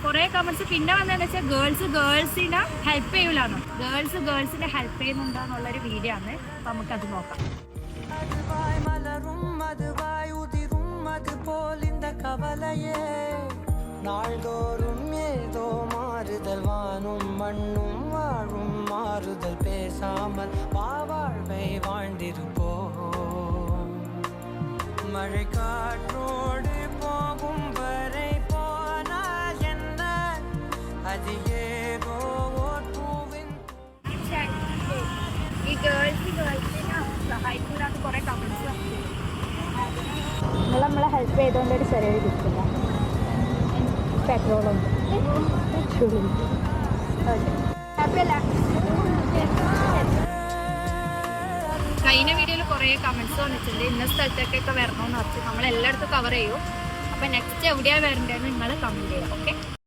കുറെ കമന്റ്സ് പിന്നെ വന്നതെന്ന് വെച്ചാൽ ഗേൾസിനെ ഹെൽപ്പ് ചെയ്യൂലാന്ന്. ഗേൾസിനെ ഹെൽപ്പ് ചെയ്യുന്നുണ്ടോന്നുള്ളൊരു വീഡിയോ ആണ്. അപ്പൊ നമുക്കത് നോക്കാം. നാൾതോറും ഏതോ മാറുതൽ വാനും മണ്ണും വാഴും മാറുതൽ പേശാമൽ வாழ்வை வாழ்ந்திருப்போ மழை காற்றோடு போகும் வரை போனால் என்ன அது ஏதோ பூவின் ഈ ഗേൾസിനെ സഹായിക്കൂടാന്ന് കുറെ കമന്റ്സ് നമ്മളെ ഹെൽപ്പ് ചെയ്തുകൊണ്ടൊരു ചെറിയൊരു കിട്ടില്ല. പെട്രോളുണ്ട്. കഴിഞ്ഞ വീഡിയോയിൽ കുറേ കമന്റ്സ് വന്നിട്ടുണ്ട്. ഇന്ന സ്ഥലത്തേക്കൊക്കെ വരണമെന്ന് വെച്ച് നമ്മളെല്ലായിടത്തും കവർ ചെയ്യും. അപ്പം നെക്സ്റ്റ് എവിടെയാണ് വരേണ്ടതെന്ന് നിങ്ങൾ കമൻറ്റ് ചെയ്യാം. ഓക്കെ.